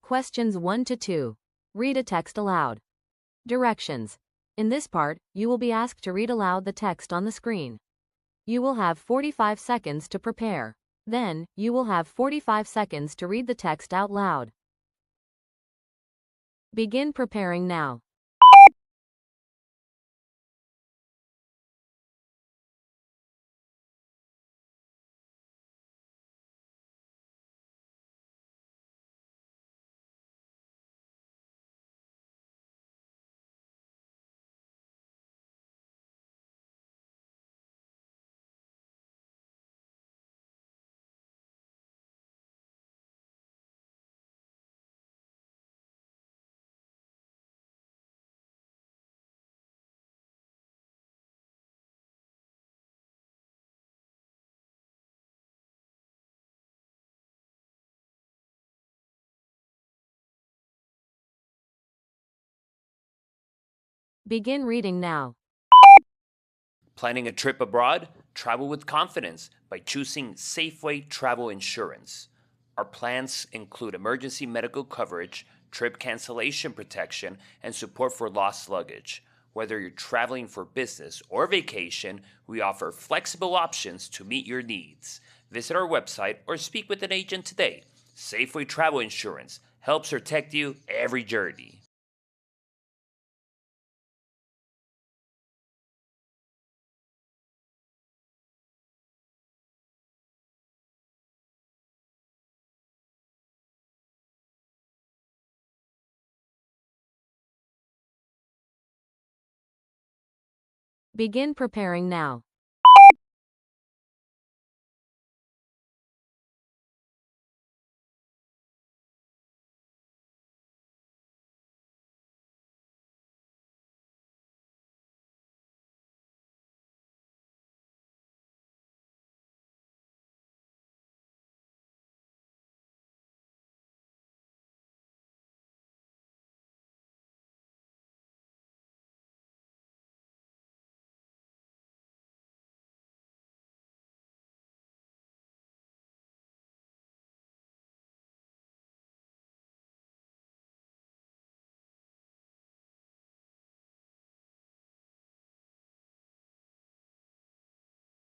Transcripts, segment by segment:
Questions 1 to 2. Read a text aloud. Directions. In this part, you will be asked to read aloud the text on the screen. You will have 45 seconds to prepare. Then, you will have 45 seconds to read the text out loud. Begin preparing now. Begin reading now. Planning a trip abroad? Travel with confidence by choosing Safeway Travel Insurance. Our plans include emergency medical coverage, trip cancellation protection, and support for lost luggage. Whether you're traveling for business or vacation, we offer flexible options to meet your needs. Visit our website or speak with an agent today. Safeway Travel Insurance helps protect you every journey. Begin preparing now.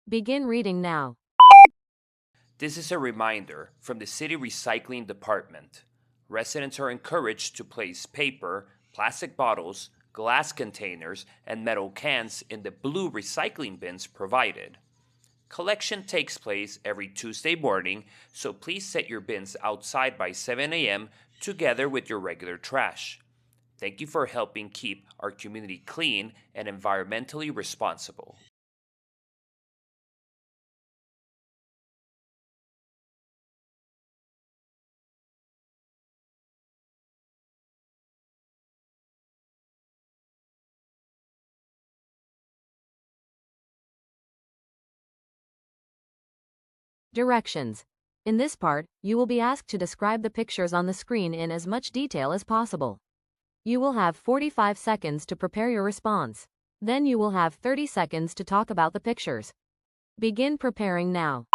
Begin reading now. This is a reminder from the City Recycling Department. Residents are encouraged to place paper, plastic bottles, glass containers, and metal cans in the blue recycling bins provided. Collection takes place every Tuesday morning, so please set your bins outside by 7 a.m. together with your regular trash. Thank you for helping keep our community clean and environmentally responsible. Directions. In this part, you will be asked to describe the pictures on the screen in as much detail as possible. You will have 45 seconds to prepare your response. Then you will have 30 seconds to talk about the pictures. Begin preparing now.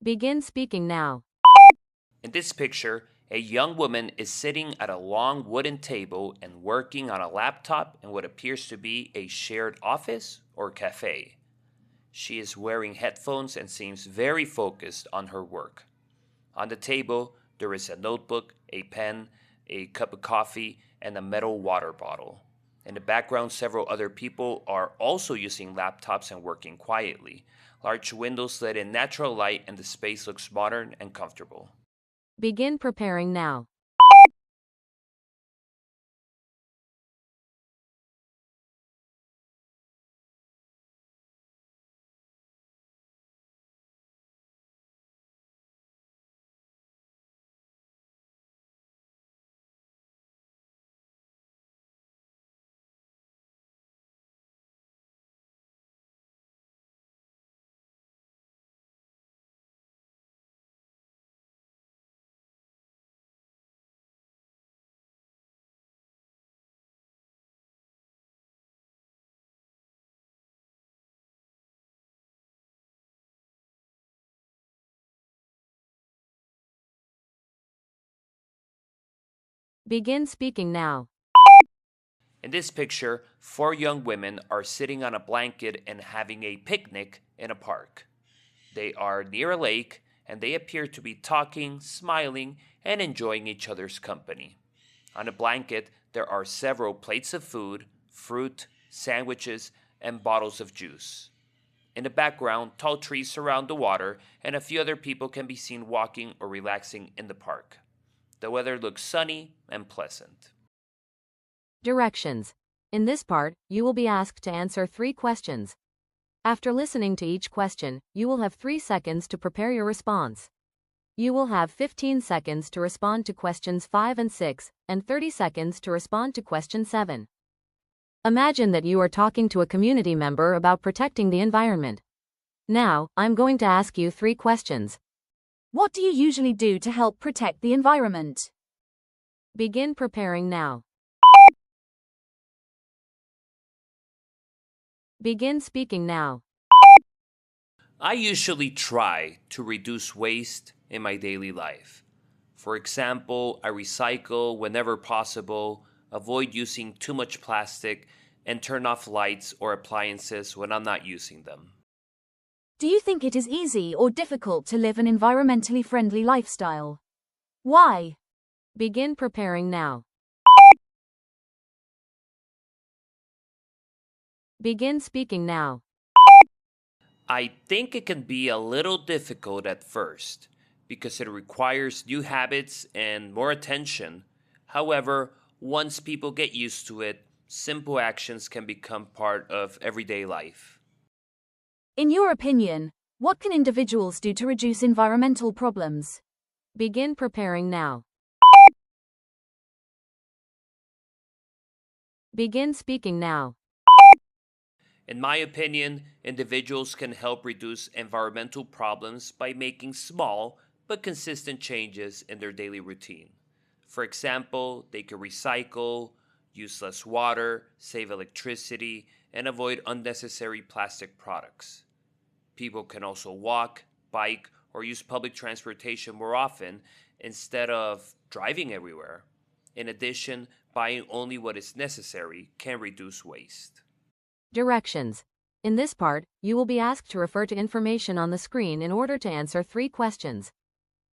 Begin speaking now. In this picture, a young woman is sitting at a long wooden table and working on a laptop in what appears to be a shared office or cafe. She is wearing headphones and seems very focused on her work. On the table, there is a notebook, a pen, a cup of coffee, and a metal water bottle. In the background, several other people are also using laptops and working quietly. Large windows let in natural light and the space looks modern and comfortable. Begin preparing now. Begin speaking now. In this picture, 4 young women are sitting on a blanket and having a picnic in a park. They are near a lake and they appear to be talking, smiling, and enjoying each other's company. On a blanket, there are several plates of food, fruit, sandwiches, and bottles of juice. In the background, tall trees surround the water, and a few other people can be seen walking or relaxing in the park. The weather looks sunny and pleasant. Directions. In this part, you will be asked to answer 3 questions. After listening to each question, you will have 3 seconds to prepare your response. You will have 15 seconds to respond to questions 5 and 6, and 30 seconds to respond to question 7. Imagine that you are talking to a community member about protecting the environment. Now, I'm going to ask you 3 questions. What do you usually do to help protect the environment? Begin preparing now. Begin speaking now. I usually try to reduce waste in my daily life. For example, I recycle whenever possible, avoid using too much plastic, and turn off lights or appliances when I'm not using them. Do you think it is easy or difficult to live an environmentally friendly lifestyle? Why? Begin preparing now. Begin speaking now. I think it can be a little difficult at first because it requires new habits and more attention. However, once people get used to it, simple actions can become part of everyday life. In your opinion, what can individuals do to reduce environmental problems? Begin preparing now. Begin speaking now. In my opinion, individuals can help reduce environmental problems by making small but consistent changes in their daily routine. For example, they can recycle, use less water, save electricity, and avoid unnecessary plastic products. People can also walk, bike, or use public transportation more often instead of driving everywhere. In addition, buying only what is necessary can reduce waste. Directions. In this part, you will be asked to refer to information on the screen in order to answer 3 questions.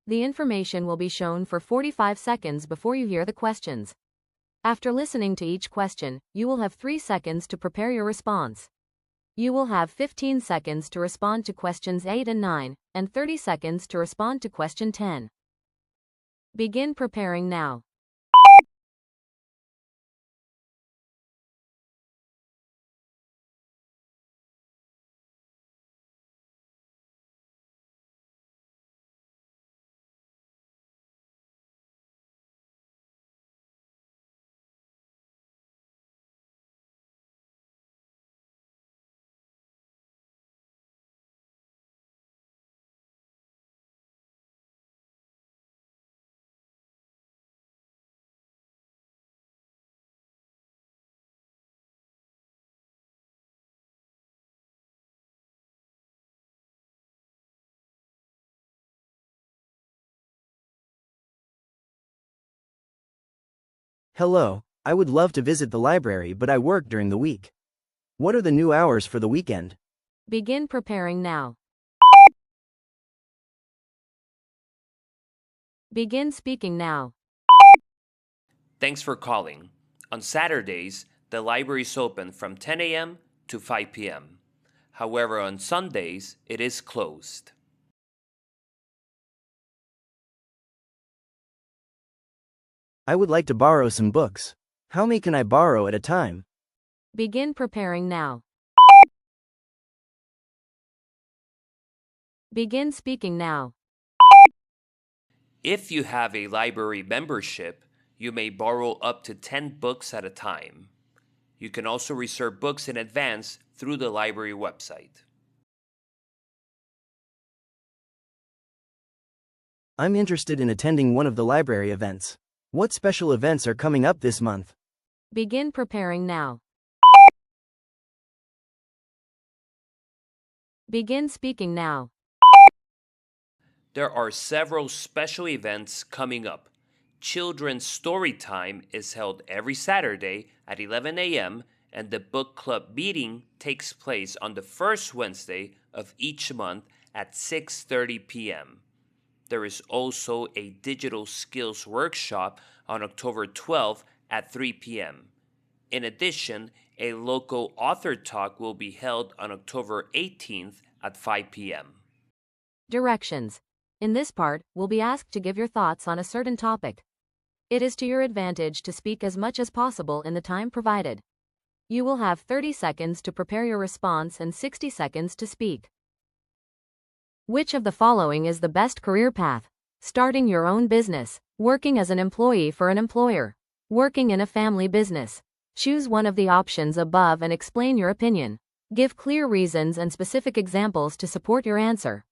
The information will be shown for 45 seconds before you hear the questions. After listening to each question, you will have 3 seconds to prepare your response. You will have 15 seconds to respond to questions 8 and 9, and 30 seconds to respond to question 10. Begin preparing now. Hello, I would love to visit the library, but I work during the week. What are the new hours for the weekend? Begin preparing now. Begin speaking now. Thanks for calling. On Saturdays, the library is open from 10 a.m. to 5 p.m. However, on Sundays, it is closed. I would like to borrow some books. How many can I borrow at a time? Begin preparing now. Begin speaking now. If you have a library membership, you may borrow up to 10 books at a time. You can also reserve books in advance through the library website. I'm interested in attending one of the library events. What special events are coming up this month? Begin preparing now. Begin speaking now. There are several special events coming up. children's story time is held every Saturday at 11 a.m., and the book club meeting takes place on the first Wednesday of each month at 6:30 p.m. There is also a digital skills workshop on October 12th at 3 p.m. In addition, a local author talk will be held on October 18th at 5 p.m. Directions. In this part, we'll be asked to give your thoughts on a certain topic. It is to your advantage to speak as much as possible in the time provided. You will have 30 seconds to prepare your response and 60 seconds to speak. Which of the following is the best career path? Starting your own business, working as an employee for an employer, working in a family business. Choose one of the options above and explain your opinion. Give clear reasons and specific examples to support your answer.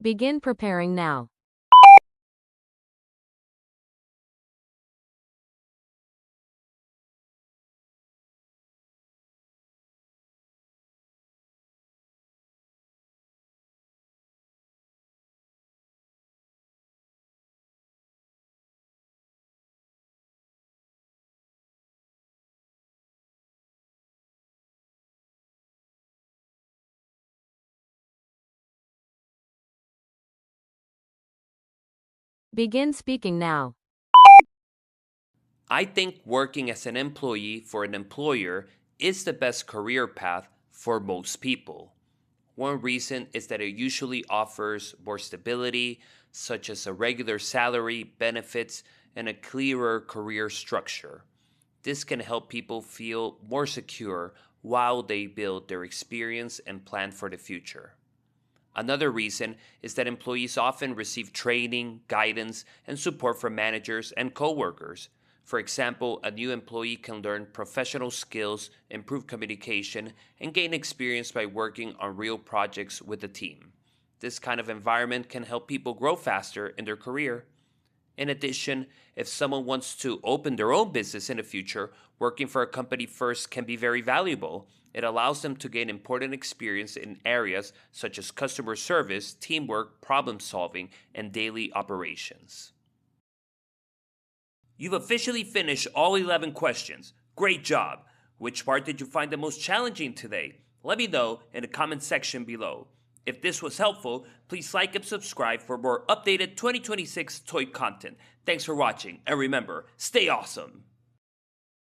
Begin preparing now. Begin speaking now. I think working as an employee for an employer is the best career path for most people. One reason is that it usually offers more stability, such as a regular salary, benefits, and a clearer career structure. This can help people feel more secure while they build their experience and plan for the future. Another reason is that employees often receive training, guidance, and support from managers and coworkers. For example, a new employee can learn professional skills, improve communication, and gain experience by working on real projects with the team. This kind of environment can help people grow faster in their career. In addition, if someone wants to open their own business in the future, working for a company first can be very valuable. It allows them to gain important experience in areas such as customer service, teamwork, problem solving, and daily operations. You've officially finished all 11 questions. Great job! Which part did you find the most challenging today? Let me know in the comment section below. If this was helpful, please like and subscribe for more updated 2026 TOEIC content. Thanks for watching, and remember, stay awesome!